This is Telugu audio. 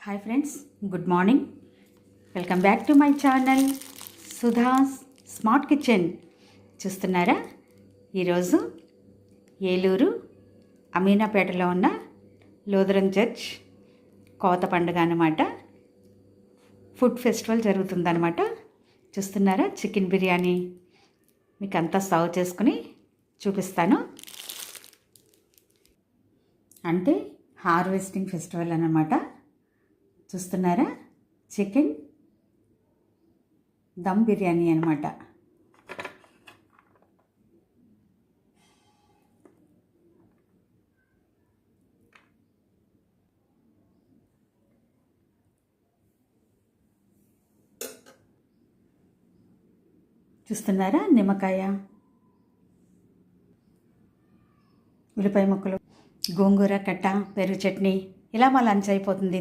Hi friends, good morning. Welcome back to my channel Sudha's smart kitchen. చూస్తున్నారా, ఈరోజు ఏలూరు అమీనాపేటలో ఉన్న లూథరన్ చర్చ్ కోత పండుగ అన్నమాట. ఫుడ్ ఫెస్టివల్ జరుగుతుందన్నమాట. చూస్తున్నారా, చికెన్ బిర్యానీ మీకు అంతా సర్వ్ చేసుకుని చూపిస్తాను. అంటే హార్వెస్టింగ్ ఫెస్టివల్ అన్నమాట. చూస్తున్నారా, చికెన్ దమ్ బిర్యానీ అన్నమాట. చూస్తున్నారా, నిమ్మకాయ, ఉల్లిపాయ ముక్కలు, గోంగూర కట్ట, పెరుగు చట్నీ, ఇలా మా లంచ్ అయిపోతుంది.